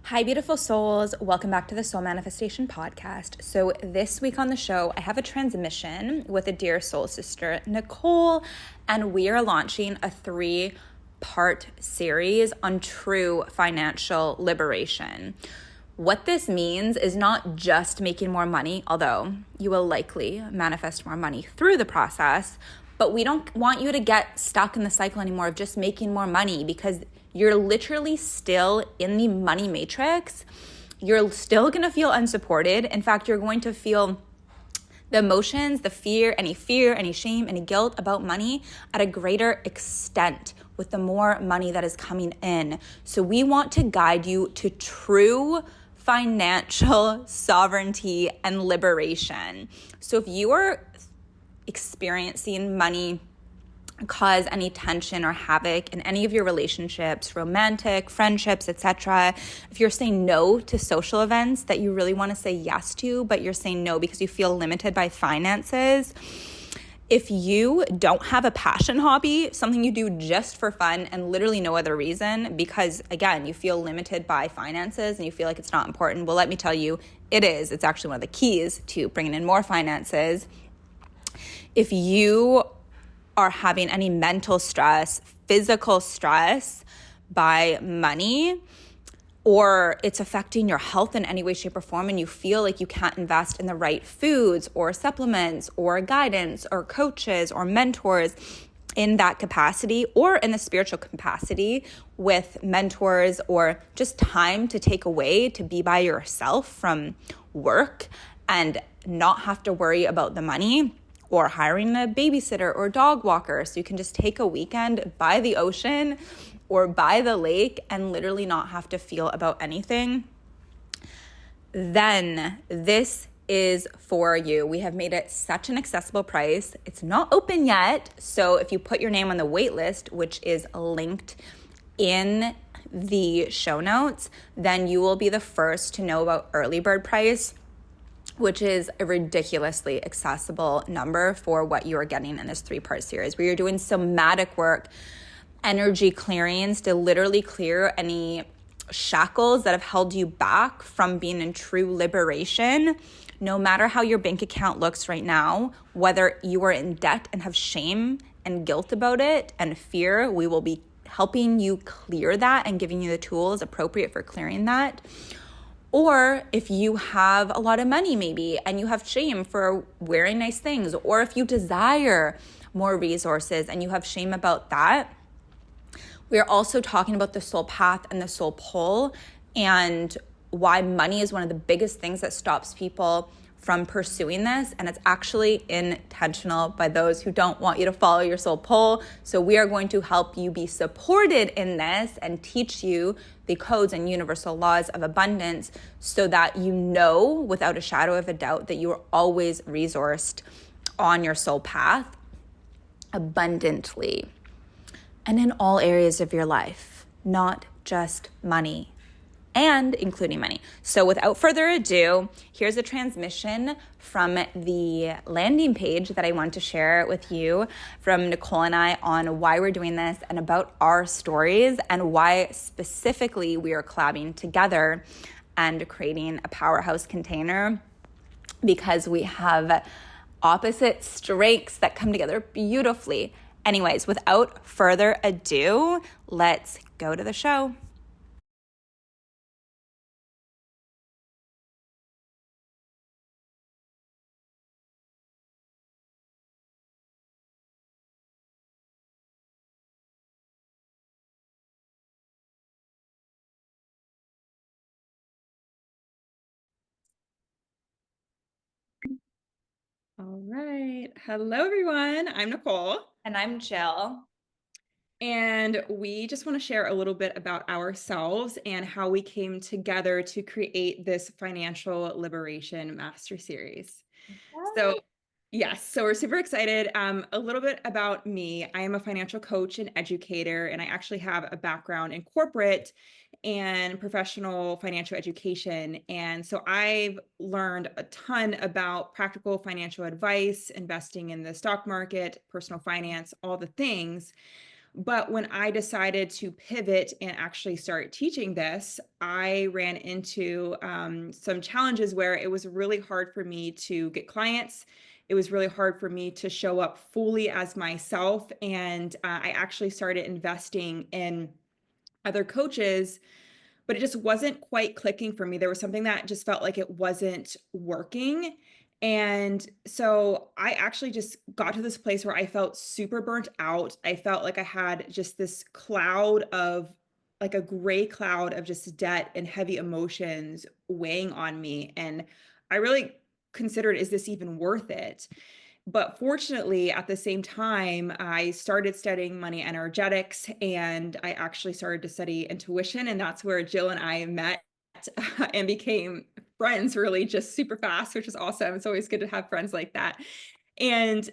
Hi, beautiful souls. Welcome back to the Soul Manifestation Podcast. So, this week on the show, I have a transmission with a dear soul sister, Nicole, and we are launching a 3-part series on true financial liberation. What this means is not just making more money, although you will likely manifest more money through the process, but we don't want you to get stuck in the cycle anymore of just making more money, because you're literally still in the money matrix. You're still going to feel unsupported. In fact, you're going to feel the emotions, the fear, any shame, any guilt about money at a greater extent with the more money that is coming in. So we want to guide you to true financial sovereignty and liberation. So if you are experiencing money cause any tension or havoc in any of your relationships, romantic, friendships, etc. If you're saying no to social events that you really want to say yes to, but you're saying no because you feel limited by finances. If you don't have a passion hobby, something you do just for fun and literally no other reason, because again, you feel limited by finances and you feel like it's not important, well, let me tell you, it is. It's actually one of the keys to bringing in more finances. If you are having any mental stress, physical stress by money, or it's affecting your health in any way, shape, or form, and you feel like you can't invest in the right foods or supplements or guidance or coaches or mentors in that capacity, or in the spiritual capacity with mentors, or just time to take away to be by yourself from work and not have to worry about the money, or hiring a babysitter or dog walker so you can just take a weekend by the ocean or by the lake and literally not have to feel about anything, then this is for you. We have made it such an accessible price. It's not open yet, so if you put your name on the wait list, which is linked in the show notes, then you will be the first to know about early bird price, which is a ridiculously accessible number for what you are getting in this 3-part series, where you're doing somatic work, energy clearings to literally clear any shackles that have held you back from being in true liberation. No matter how your bank account looks right now, whether you are in debt and have shame and guilt about it and fear, we will be helping you clear that and giving you the tools appropriate for clearing that. Or if you have a lot of money maybe and you have shame for wearing nice things, or if you desire more resources and you have shame about that, we are also talking about the soul path and the soul pull, and why money is one of the biggest things that stops people from pursuing this, and it's actually intentional by those who don't want you to follow your soul pull. So we are going to help you be supported in this and teach you the codes and universal laws of abundance so that you know without a shadow of a doubt that you are always resourced on your soul path abundantly and in all areas of your life, not just money, and including money. So without further ado, here's a transmission from the landing page that I want to share with you from Nicole and I on why we're doing this and about our stories and why specifically we are collabing together and creating a powerhouse container, because we have opposite strengths that come together beautifully. Anyways, without further ado, let's go to the show. All right. Hello, everyone. I'm Nicole, And I'm Jill. and we just want to share a little bit about ourselves and how we came together to create this financial liberation master series. So, yes, so we're super excited. A little bit about me. I am a financial coach and educator, and I actually have a background in corporate and professional financial education. And so I've learned a ton about practical financial advice, investing in the stock market, personal finance, all the things. But when I decided to pivot and actually start teaching this, I ran into some challenges where it was really hard for me to get clients. It was really hard for me to show up fully as myself. And I actually started investing in other coaches, but it just wasn't quite clicking for me. There was something that just felt like it wasn't working. And so I actually just got to this place where I felt super burnt out. I felt like I had just this cloud of, like a gray cloud of just debt and heavy emotions weighing on me. And I really considered, is this even worth it? But fortunately, at the same time, I started studying money energetics and I actually started to study intuition. And that's where Jill and I met and became friends really just super fast, which is awesome. It's always good to have friends like that. And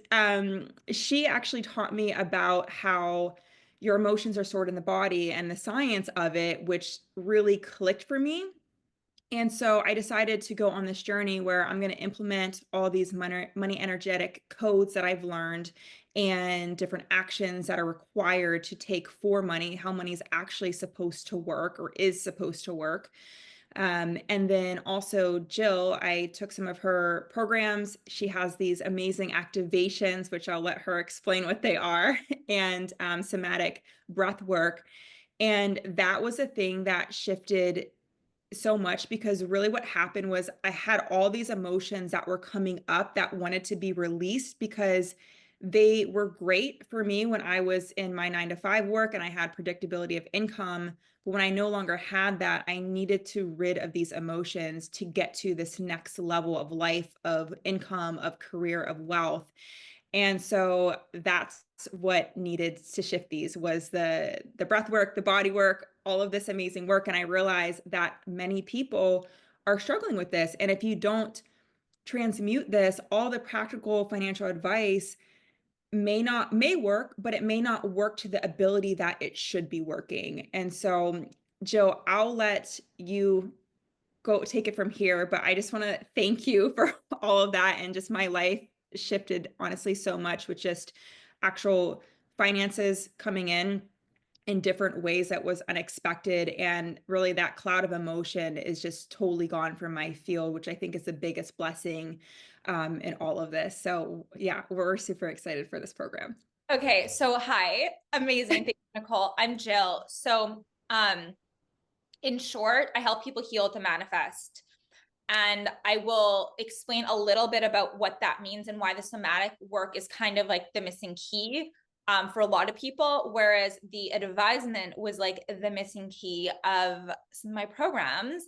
she actually taught me about how your emotions are stored in the body and the science of it, which really clicked for me. And so I decided to go on this journey where I'm going to implement all these money energetic codes that I've learned and different actions that are required to take for money, how money is actually supposed to work or is supposed to work. And then also Jill, I took some of her programs. She has these amazing activations, which I'll let her explain what they are, and somatic breath work. And that was a thing that shifted so much, because really what happened was I had all these emotions that were coming up that wanted to be released because they were great for me when I was in my 9 to 5 work and I had predictability of income. But when I no longer had that, I needed to rid of these emotions to get to this next level of life, of income, of career, of wealth. And so that's what needed to shift these was the breath work, the body work, all of this amazing work. And I realized that many people are struggling with this. And if you don't transmute this, all the practical financial advice may work, but it may not work to the ability that it should be working. And so, Jill, I'll let you go take it from here, but I just want to thank you for all of that. And just my life shifted honestly so much with just actual finances coming in different ways that was unexpected. And really that cloud of emotion is just totally gone from my field, which I think is the biggest blessing in all of this. So yeah, we're super excited for this program. Okay, so hi, amazing. Thank you, Nicole. I'm Jill. So, in short, I help people heal to manifest. And I will explain a little bit about what that means and why the somatic work is kind of like the missing key for a lot of people, whereas the advisement was like the missing key of some of my programs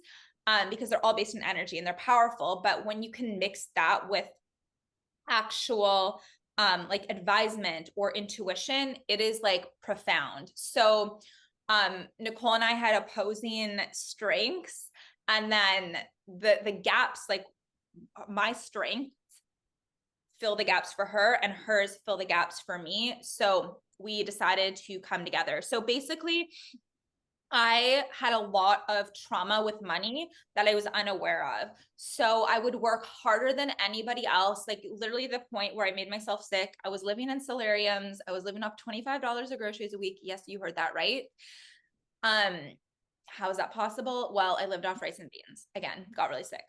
because they're all based in energy and they're powerful. But when you can mix that with actual like advisement or intuition, it is like profound. So Nicole and I had opposing strengths, and then the gaps, like my strengths fill the gaps for her and hers fill the gaps for me. So we decided to come together. So basically, I had a lot of trauma with money that I was unaware of. So I would work harder than anybody else, like literally the point where I made myself sick. I was living in solariums. I was living off $25 of groceries a week. Yes, you heard that right. Um, how is that possible? Well, I lived off rice and beans. Again, got really sick.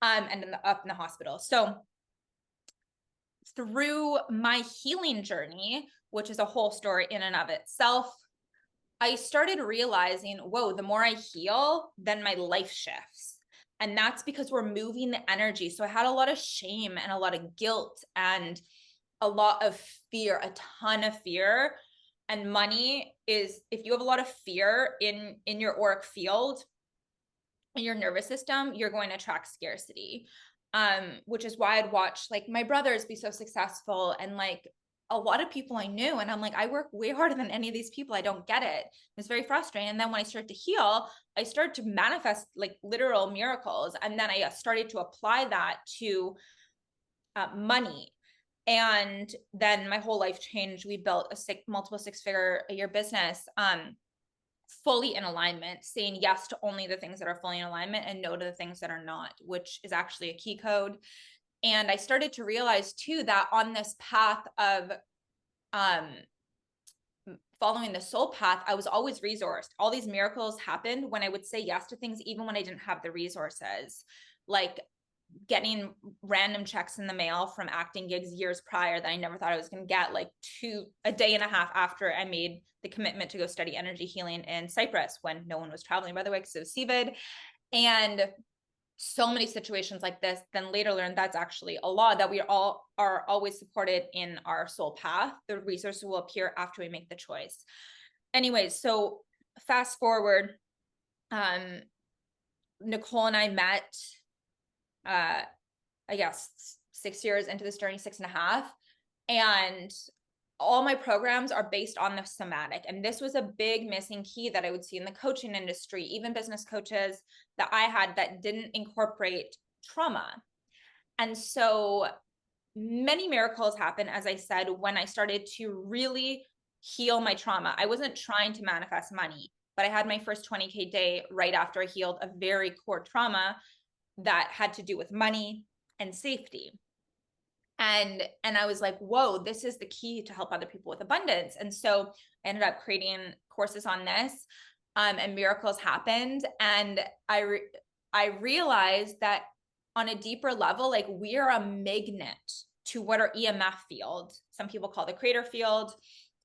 And up in the hospital. So through my healing journey, which is a whole story in and of itself, I started realizing, whoa, the more I heal, then my life shifts. And that's because we're moving the energy. So I had a lot of shame and a lot of guilt and a lot of fear, a ton of fear. And money is, if you have a lot of fear in your auric field, in your nervous system, you're going to attract scarcity. Which is why I'd watch like my brothers be so successful and like a lot of people I knew. And I'm like, I work way harder than any of these people. I don't get it. It's very frustrating. And then when I started to heal, I started to manifest like literal miracles. And then I started to apply that to money. And then my whole life changed. We built a multiple six-figure a year business. Fully in alignment, saying yes to only the things that are fully in alignment and no to the things that are not, which is actually a key code. And I started to realize too that on this path of following the soul path, I was always resourced. All these miracles happened when I would say yes to things, even when I didn't have the resources. Like getting random checks in the mail from acting gigs years prior that I never thought I was going to get, like a day and a half after I made the commitment to go study energy healing in Cyprus when no one was traveling, by the way, because it was CVID. And so many situations like this, then later learned that's actually a law, that we all are always supported in our soul path. The resources will appear after we make the choice. Anyways, so fast forward, Nicole and I met, I guess 6 years into this journey, 6.5. And all my programs are based on the somatic. And this was a big missing key that I would see in the coaching industry, even business coaches that I had that didn't incorporate trauma. And so many miracles happen, as I said, when I started to really heal my trauma. I wasn't trying to manifest money, but I had my first 20K day right after I healed a very core trauma that had to do with money and safety. And I was like, whoa, this is the key to help other people with abundance. And so I ended up creating courses on this, and miracles happened. And I realized that on a deeper level, like we are a magnet to what our EMF field, some people call the creator field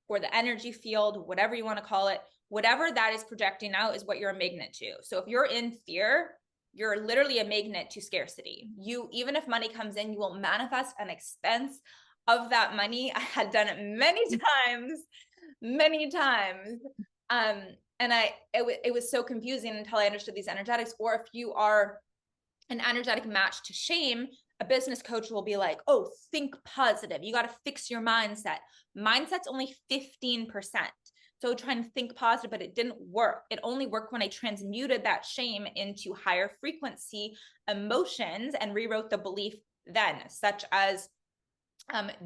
or the energy field, whatever you want to call it, whatever that is projecting out is what you're a magnet to. So if you're in fear, you're literally a magnet to scarcity. You, even if money comes in, you will manifest an expense of that money. I had done it many times. And it was so confusing until I understood these energetics. Or if you are an energetic match to shame, a business coach will be like, oh, think positive. You got to fix your mindset. Mindset's only 15%. So trying to think positive, but it didn't work. It only worked when I transmuted that shame into higher frequency emotions and rewrote the belief then, such as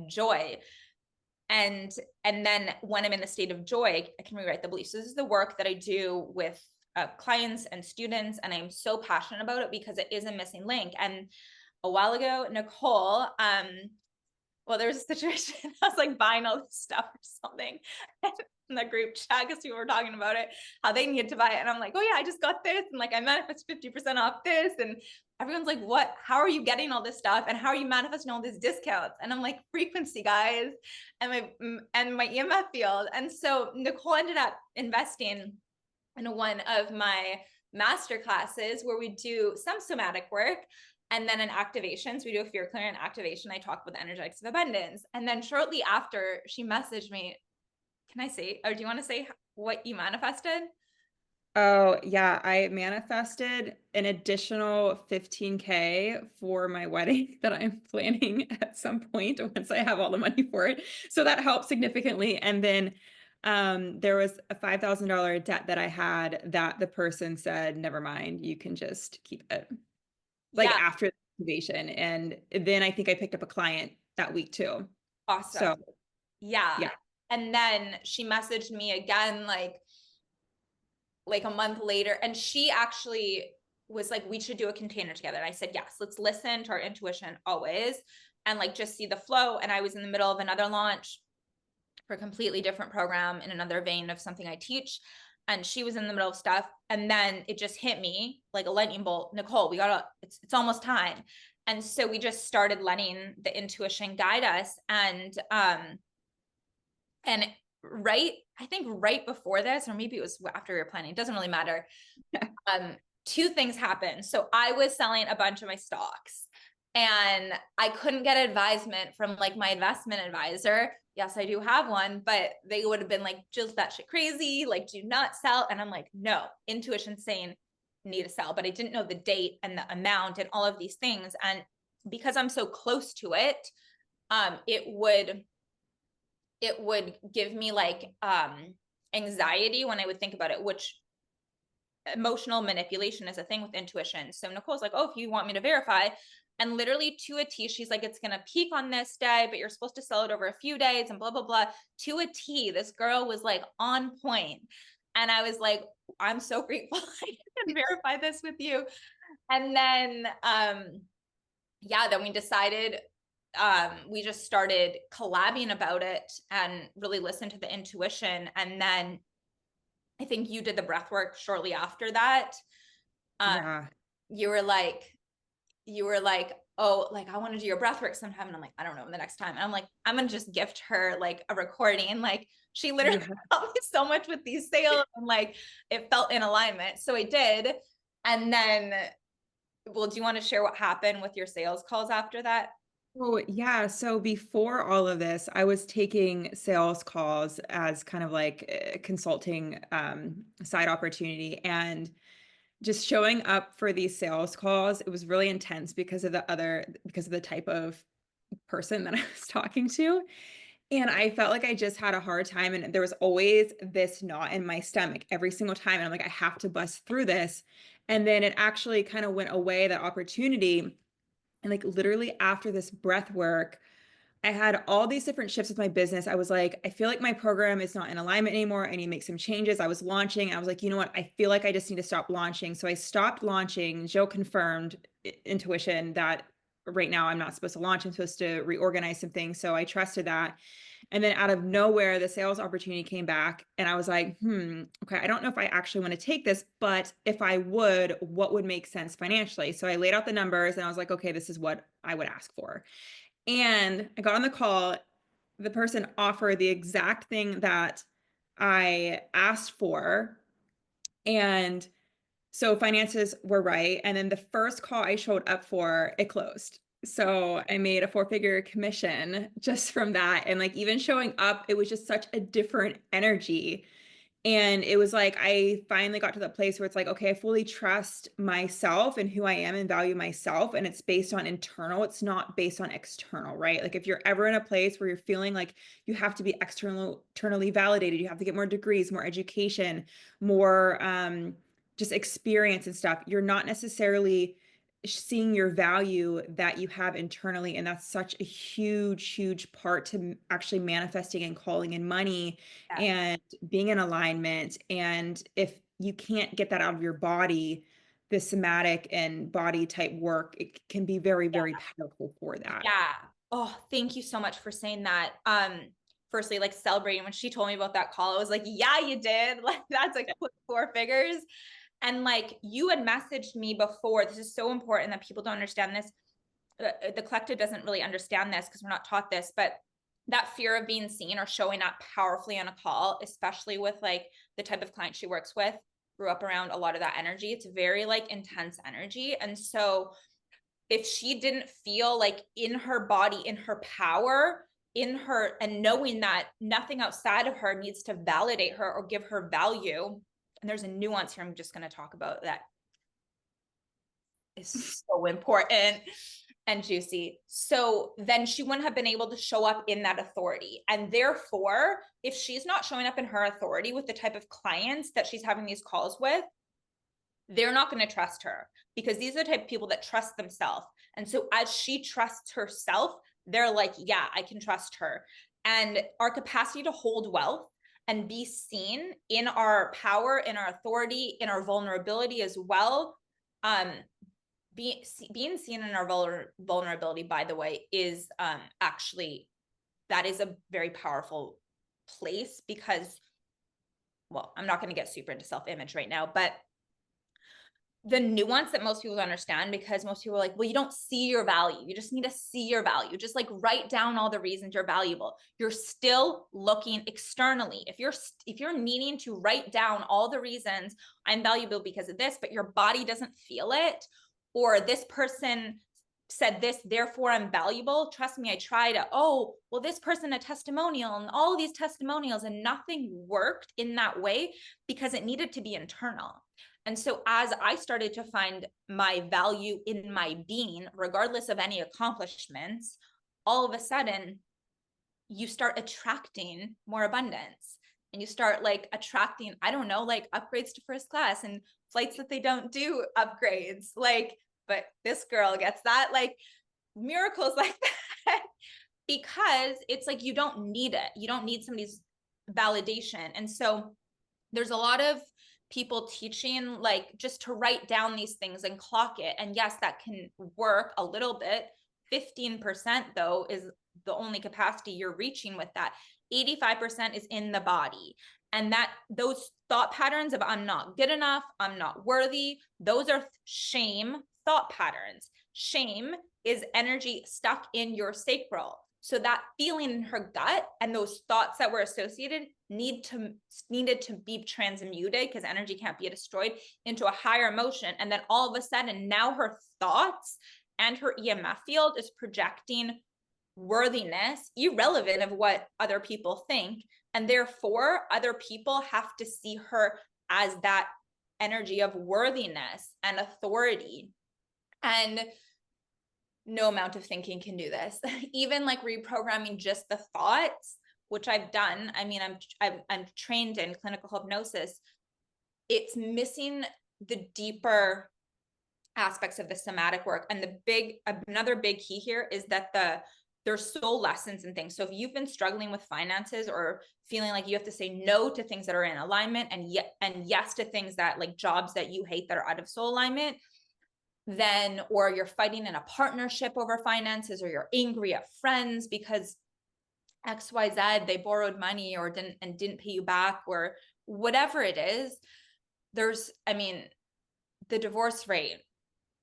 joy. And then when I'm in the state of joy, I can rewrite the belief. So this is the work that I do with clients and students. And I'm so passionate about it because it is a missing link. And a while ago, Nicole, well, there was a situation, I was like buying all this stuff or something in the group chat because people were talking about it, how they needed to buy it. And I'm like, oh yeah, I just got this. And like, I manifest 50% off this. And everyone's like, what, how are you getting all this stuff? And how are you manifesting all these discounts? And I'm like, frequency, guys, and my EMF field. And so Nicole ended up investing in one of my master classes where we do some somatic work. And then in activations, we do a fear clearing activation. I talk about the energetics of abundance. And then shortly after, she messaged me, can I say, or do you want to say what you manifested? Oh, yeah. I manifested an additional 15K for my wedding that I'm planning at some point once I have all the money for it. So that helped significantly. And then there was a $5,000 debt that I had that the person said, never mind, you can just keep it. Like Yeah. after the activation. And then I think I picked up a client that week too. Awesome. So yeah. And then she messaged me again, like a month later. And she actually was like, we should do a container together. And I said, yes, let's listen to our intuition always. And like, just see the flow. And I was in the middle of another launch for a completely different program in another vein of something I teach. And she was in the middle of stuff. And then it just hit me like a lightning bolt. Nicole, it's almost time. And so we just started letting the intuition guide us. And I think right before this, or maybe it was after we were planning, it doesn't really matter. Two things happened. So I was selling a bunch of my stocks and I couldn't get advisement from like my investment advisor. Yes, I do have one, but they would have been like, Jill's that shit crazy. Like, do not sell. And I'm like, no, intuition saying need to sell, but I didn't know the date and the amount and all of these things. And because I'm so close to it, it would give me like anxiety when I would think about it, which emotional manipulation is a thing with intuition. So Nicole's like, oh, if you want me to verify, and literally to a T, she's like, it's going to peak on this day, but you're supposed to sell it over a few days and blah, blah, blah. To a T, this girl was like on point. And I was like, I'm so grateful I can verify this with you. And then, then we decided we just started collabing about it and really listened to the intuition. And then I think you did the breath work shortly after that. Um, Yeah. you were like, oh, like I want to do your breath work sometime. And I'm like, I don't know, the next time. And I'm like, I'm gonna just gift her like a recording. Like she literally Yeah. helped me so much with these sales, and like it felt in alignment. So I did. And then, well, do you want to share what happened with your sales calls after that? Oh, yeah. So before all of this, I was taking sales calls as kind of like a consulting side opportunity, and just showing up for these sales calls, it was really intense because of the type of person that I was talking to. And I felt like I just had a hard time. And there was always this knot in my stomach every single time. And I'm like, I have to bust through this. And then it actually kind of went away, that opportunity. And like literally after this breath work, I had all these different shifts with my business. I was like, I feel like my program is not in alignment anymore. I need to make some changes. I was launching. I was like, you know what? I feel like I just need to stop launching. So I stopped launching. Joe confirmed intuition that right now I'm not supposed to launch. I'm supposed to reorganize some things. So I trusted that. And then out of nowhere, the sales opportunity came back. And I was like, okay, I don't know if I actually want to take this, but if I would, what would make sense financially? So I laid out the numbers and I was like, okay, this is what I would ask for. And I got on the call. The person offered the exact thing that I asked for. And so finances were right. And then the first call I showed up for, it closed. So I made a four-figure commission just from that. And like even showing up, it was just such a different energy. And it was like I finally got to the place where it's like, okay, I fully trust myself and who I am and value myself. And it's based on internal, it's not based on external, right? Like if you're ever in a place where you're feeling like you have to be externally validated, you have to get more degrees, more education, more just experience and stuff, you're not necessarily seeing your value that you have internally. And that's such a huge part to actually manifesting and calling in money Yes. and being in alignment. And if you can't get that out of your body, the somatic and body type work, it can be very powerful for that. Yeah. Oh, thank you so much for saying that. Firstly, like celebrating when she told me about that call, I was like, yeah, you did. Like that's a quick four figures. And like you had messaged me before. This is so important that people don't understand this. The collective doesn't really understand this because we're not taught this, but that fear of being seen or showing up powerfully on a call, especially with like the type of client she works with, grew up around a lot of that energy. It's very like intense energy. And so if she didn't feel like in her body, in her power, in her, and knowing that nothing outside of her needs to validate her or give her value, and there's a nuance here I'm just going to talk about that is so important and juicy. So then she wouldn't have been able to show up in that authority. And therefore, if she's not showing up in her authority with the type of clients that she's having these calls with, they're not going to trust her because these are the type of people that trust themselves. And so as she trusts herself, they're like, yeah, I can trust her. And our capacity to hold wealth and be seen in our power, in our authority, in our vulnerability as well. Being seen in our vulnerability, by the way, is actually, that is a very powerful place because, well, I'm not going to get super into self-image right now, but the nuance that most people don't understand, because most people are like, well, you don't see your value. You just need to see your value. Just like write down all the reasons you're valuable. You're still looking externally. If you're needing to write down all the reasons I'm valuable because of this, but your body doesn't feel it, or this person said this, therefore I'm valuable. Trust me, I tried to, oh, well, this person a testimonial and all these testimonials, and nothing worked in that way because it needed to be internal. And so as I started to find my value in my being, regardless of any accomplishments, all of a sudden you start attracting more abundance, and you start like attracting, I don't know, like upgrades to first class and flights that they don't do upgrades. Like, but this girl gets that, like miracles like that, because it's like, you don't need it. You don't need somebody's validation. And so there's a lot of people teaching like just to write down these things and clock it. And yes, that can work a little bit 15% though is the only capacity you're reaching with that. 85% is in the body. And that those thought patterns of I'm not good enough, I'm not worthy, those are shame thought patterns. Shame is energy stuck in your sacral. So that feeling in her gut and those thoughts that were associated needed to be transmuted, because energy can't be destroyed, into a higher emotion. And then all of a sudden, now her thoughts and her EMF field is projecting worthiness, irrelevant of what other people think. And therefore, other people have to see her as that energy of worthiness and authority. And no amount of thinking can do this. Even like reprogramming just the thoughts, which I've done. I mean, I'm trained in clinical hypnosis. It's missing the deeper aspects of the somatic work. And another big key here is that there's soul lessons and things. So if you've been struggling with finances or feeling like you have to say no to things that are in alignment and yes to things that, like jobs that you hate that are out of soul alignment, then, or you're fighting in a partnership over finances, or you're angry at friends because XYZ, they borrowed money or didn't pay you back, or whatever it is, the divorce rate,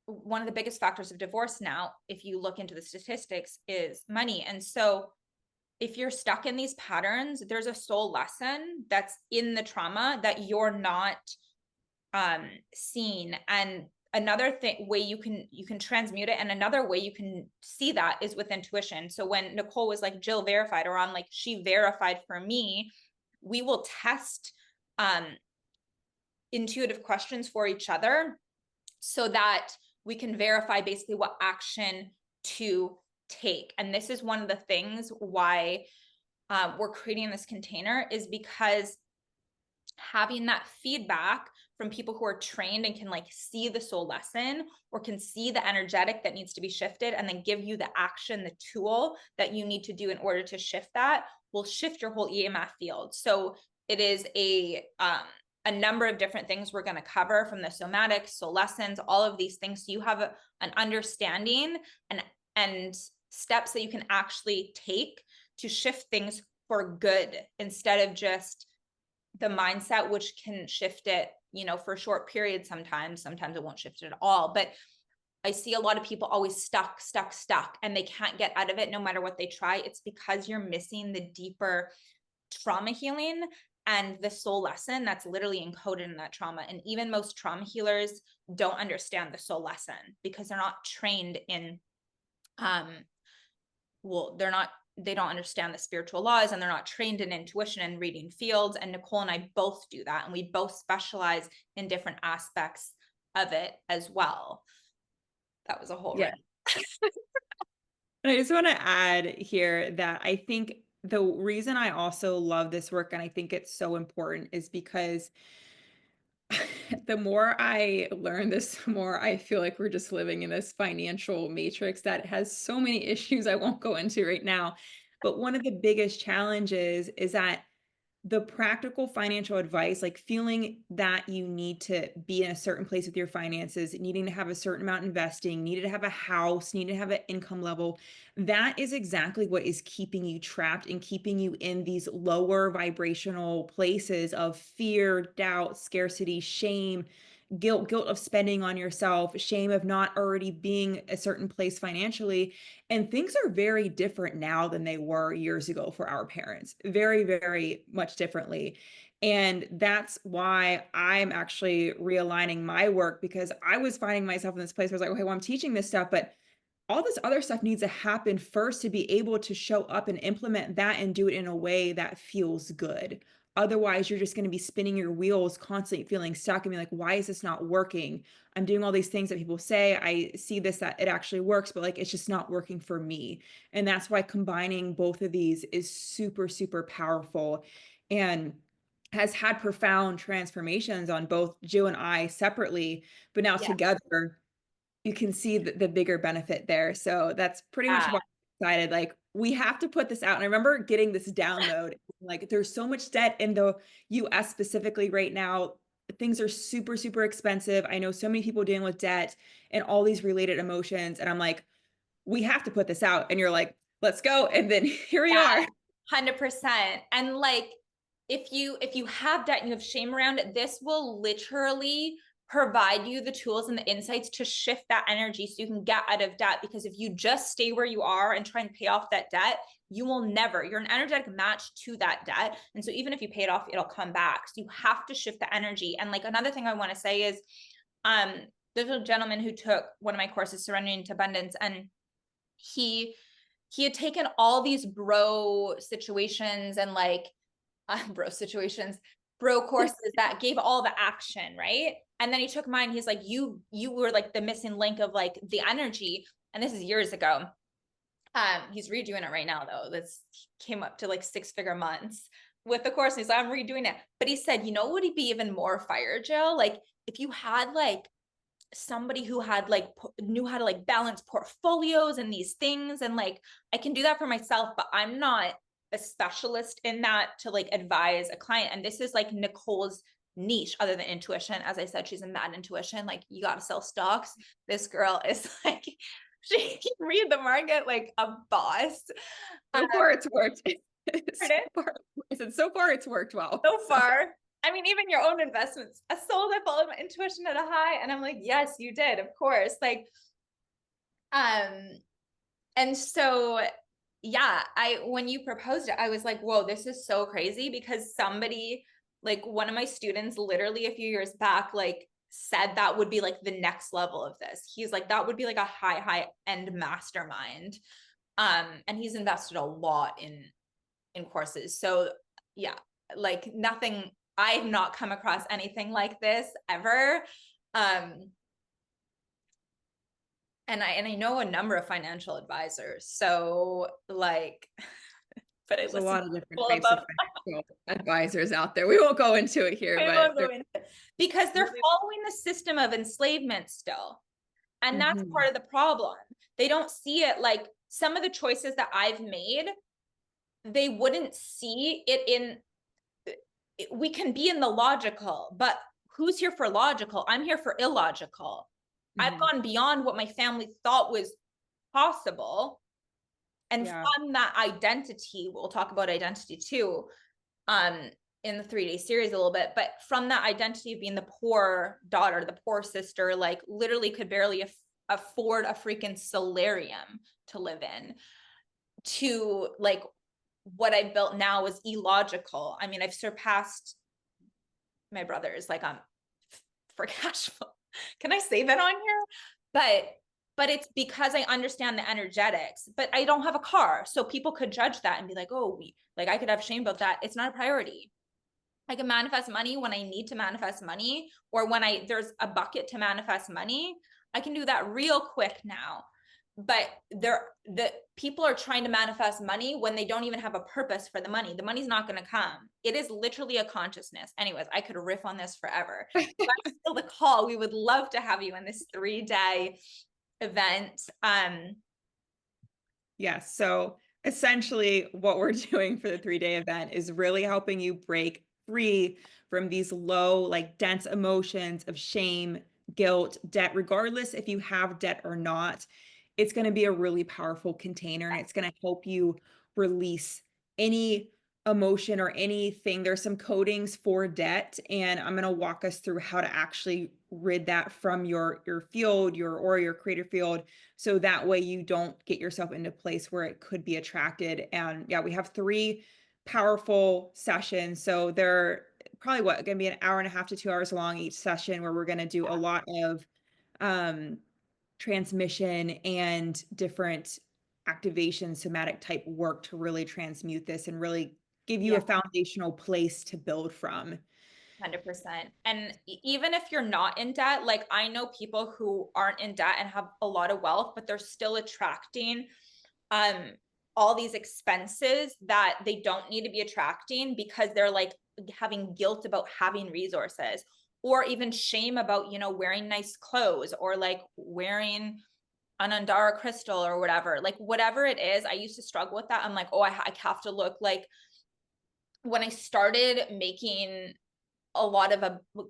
one of the biggest factors of divorce now, if you look into the statistics, is money. And so if you're stuck in these patterns, there's a soul lesson that's in the trauma that you're not seeing. And another way you can transmute it, and another way you can see that is with intuition. So when Nicole was like, Jill verified, or I'm like, she verified for me, we will test intuitive questions for each other so that we can verify basically what action to take. And this is one of the things why we're creating this container, is because having that feedback from people who are trained and can like see the soul lesson, or can see the energetic that needs to be shifted, and then give you the action, the tool that you need to do in order to shift that, will shift your whole EMF field. So it is a number of different things we're going to cover, from the somatic, soul lessons, all of these things. So you have an understanding and steps that you can actually take to shift things for good, instead of just the mindset, which can shift it, for a short period. Sometimes it won't shift it at all. But I see a lot of people always stuck, and they can't get out of it no matter what they try. It's because you're missing the deeper trauma healing and the soul lesson that's literally encoded in that trauma. And even most trauma healers don't understand the soul lesson, because they're not trained in, they don't understand the spiritual laws, and they're not trained in intuition and reading fields. And Nicole and I both do that. And we both specialize in different aspects of it as well. That was a whole rant. And I just want to add here that I think the reason I also love this work, and I think it's so important, is because the more I learn this, the more I feel like we're just living in this financial matrix that has so many issues I won't go into right now. But one of the biggest challenges is that the practical financial advice, like feeling that you need to be in a certain place with your finances, needing to have a certain amount investing, needed to have a house, needed to have an income level, that is exactly what is keeping you trapped and keeping you in these lower vibrational places of fear, doubt, scarcity, shame, guilt of spending on yourself, shame of not already being a certain place financially. And things are very different now than they were years ago for our parents, very, very much differently. And that's why I'm actually realigning my work, because I was finding myself in this place where I was like, okay, well, I'm teaching this stuff, but all this other stuff needs to happen first to be able to show up and implement that and do it in a way that feels good. Otherwise, you're just going to be spinning your wheels, constantly feeling stuck and be like, why is this not working? I'm doing all these things that people say. I see this, that it actually works, but like, it's just not working for me. And that's why combining both of these is super, super powerful and has had profound transformations on both Jill and I separately, but now together, you can see the bigger benefit there. So that's pretty much why I decided, like, we have to put this out. And I remember getting this download, like, there's so much debt in the US specifically right now. Things are super, super expensive. I know so many people dealing with debt and all these related emotions. And I'm like, we have to put this out. And you're like, let's go. And then here we Yeah, are. 100%. And like, if you have debt and you have shame around it, this will literally provide you the tools and the insights to shift that energy so you can get out of debt. Because if you just stay where you are and try and pay off that debt, you will never, you're an energetic match to that debt. And so even if you pay it off, it'll come back. So you have to shift the energy. And like another thing I want to say is, there's a gentleman who took one of my courses, Surrendering into Abundance, and he had taken all these bro situations and like bro courses that gave all the action, right? And then he took mine. He's like, you were like the missing link of like the energy. And this is years ago. He's redoing it right now though. This came up to like 6-figure months with the course. And he's like, I'm redoing it. But he said, you know, would he be even more fire, Jill? Like if you had like somebody who had like knew how to like balance portfolios and these things, and like I can do that for myself, but I'm not a specialist in that to like advise a client. And this is like Nicole's niche other than intuition. As I said, she's a mad intuition. Like you got to sell stocks. This girl is like, she can read the market like a boss. So far it's worked. So far it's worked well. So far. I mean, even your own investments. I followed my intuition at a high, and I'm like, yes, you did, of course. Like, and so yeah, when you proposed it, I was like, whoa, this is so crazy, because somebody, like one of my students literally a few years back, like said that would be like the next level of this. He's like, that would be like a high end mastermind. And he's invested a lot in courses. So yeah, like nothing, I've not come across anything like this ever. And I know a number of financial advisors. So like, but there's a lot of different types of financial advisors out there. We won't go into it here, because they're following the system of enslavement still. And that's part of the problem. They don't see it like some of the choices that I've made, they wouldn't see it in, we can be in the logical, but who's here for logical? I'm here for illogical. I've gone beyond what my family thought was possible. And from that identity, we'll talk about identity too, in the 3-day series a little bit, but from that identity of being the poor daughter, the poor sister, like literally could barely afford a freaking solarium to live in, to like what I built now is illogical. I mean, I've surpassed my brothers, like for cash flow. Can I say that on here? But it's because I understand the energetics, but I don't have a car. So people could judge that and be like, oh, like I could have shame about that. It's not a priority. I can manifest money when I need to manifest money, or when there's a bucket to manifest money. I can do that real quick now. But the people are trying to manifest money when they don't even have a purpose for the money. The money's not going to come. It is literally a consciousness. Anyways, I could riff on this forever. That's still the call. We would love to have you in this 3-day event. Yes. So essentially what we're doing for the 3-day event is really helping you break free from these low, like dense emotions of shame, guilt, debt, regardless if you have debt or not. It's going to be a really powerful container, and it's going to help you release any emotion or anything. There's some codings for debt, and I'm going to walk us through how to actually rid that from your field, your creator field, so that way you don't get yourself into a place where it could be attracted. And yeah, we have 3 powerful sessions. So they're probably going to be an hour and a half to 2 hours long each session, where we're going to do a lot of transmission and different activation, somatic type work to really transmute this and really give you a foundational place to build from. 100%. And even if you're not in debt, like I know people who aren't in debt and have a lot of wealth, but they're still attracting all these expenses that they don't need to be attracting, because they're like having guilt about having resources, or even shame about, you know, wearing nice clothes, or like wearing an Andara crystal or whatever. Like whatever it is, I used to struggle with that. I'm like, oh, I have to look like, when I started making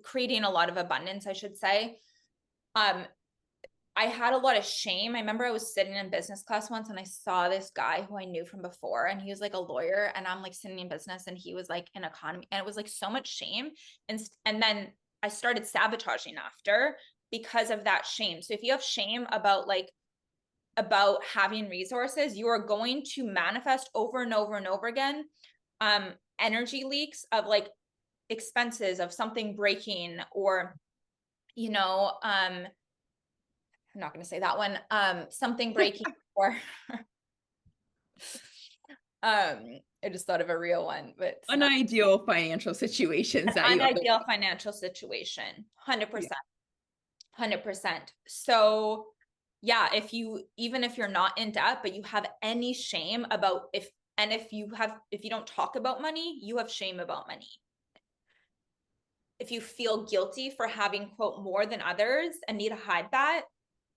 creating a lot of abundance, I should say, I had a lot of shame. I remember I was sitting in business class once and I saw this guy who I knew from before, and he was like a lawyer, and I'm like sitting in business and he was like in economy, and it was like so much shame. And then I started sabotaging after because of that shame. So if you have shame about having resources, you are going to manifest over and over and over again energy leaks of like expenses of something breaking, or I'm not going to say that one, something breaking, or I just thought of a real one, but it's not Unideal financial situations that an you ideal financial situation. 100%. Yeah. 100%. So yeah, even if you're not in debt, but you have any shame about if you don't talk about money, you have shame about money. If you feel guilty for having, quote, more than others and need to hide that,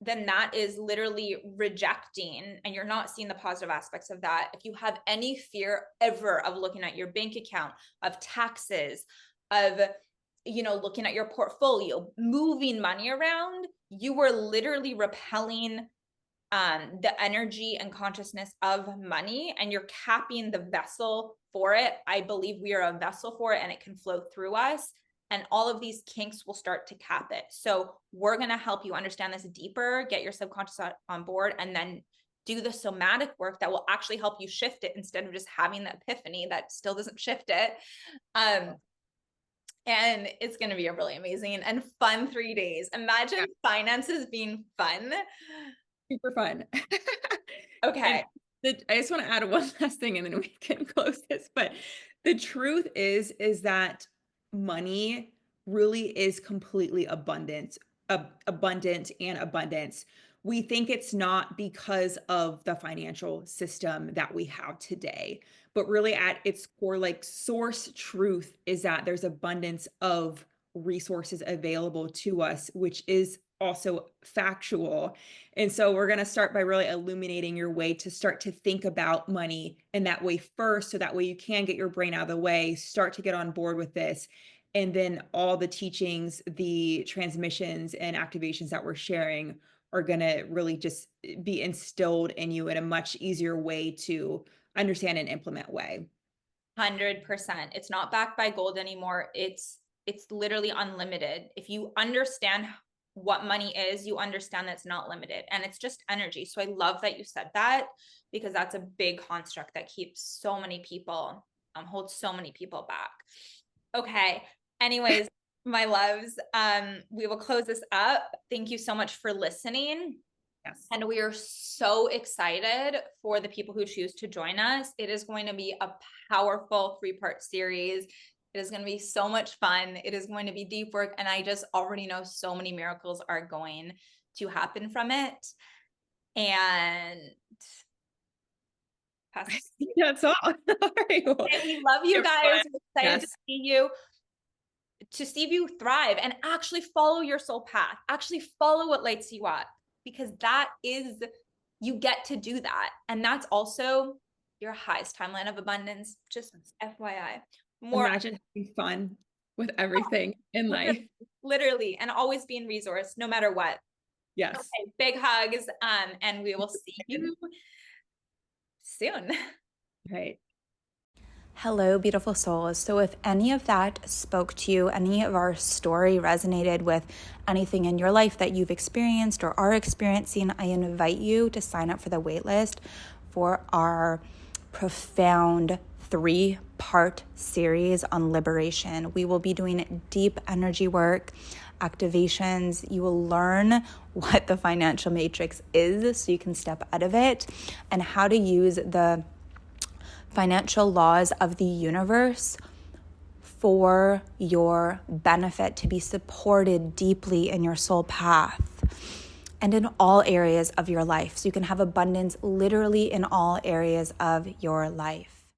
then that is literally rejecting, and you're not seeing the positive aspects of that. If you have any fear ever of looking at your bank account, of taxes, of looking at your portfolio, moving money around, you were literally repelling the energy and consciousness of money, and you're capping the vessel for it. I believe we are a vessel for it, and it can flow through us, and all of these kinks will start to cap it. So we're going to help you understand this deeper, get your subconscious on board, and then do the somatic work that will actually help you shift it, instead of just having the epiphany that still doesn't shift it. And it's going to be a really amazing and fun 3 days. Imagine finances being fun. Super fun. Okay. I just want to add one last thing and then we can close this. But the truth is that money really is completely abundant and abundance. We think it's not because of the financial system that we have today, but really at its core, like source truth is that there's abundance of resources available to us, which is also factual. And so we're going to start by really illuminating your way to start to think about money in that way first, so that way you can get your brain out of the way, start to get on board with this. And then all the teachings, the transmissions and activations that we're sharing are going to really just be instilled in you in a much easier way to understand and implement way. 100%. It's not backed by gold anymore. It's literally unlimited. If you understand what money is, you understand that it's not limited, and it's just energy. So I love that you said that, because that's a big construct that keeps so many people, holds so many people back. Okay. Anyways, my loves, we will close this up. Thank you so much for listening. Yes. And we are so excited for the people who choose to join us. It is going to be a powerful 3-part series. It is going to be so much fun. It is going to be deep work. And I just already know so many miracles are going to happen from it. And that's all. All right, well, and we love you guys. We're excited to see you thrive and actually follow your soul path. Actually follow what lights you up, because that is, you get to do that. And that's also your highest timeline of abundance. Just FYI. Imagine having fun with everything in life. Literally, and always being resourced no matter what. Yes. Okay, big hugs. And we will see you soon. Right. Hello, beautiful souls. So if any of that spoke to you, any of our story resonated with anything in your life that you've experienced or are experiencing, I invite you to sign up for the waitlist for our profound 3-part series on liberation. We will be doing deep energy work, activations. You will learn what the financial matrix is so you can step out of it, and how to use the financial laws of the universe for your benefit, to be supported deeply in your soul path and in all areas of your life, so you can have abundance literally in all areas of your life.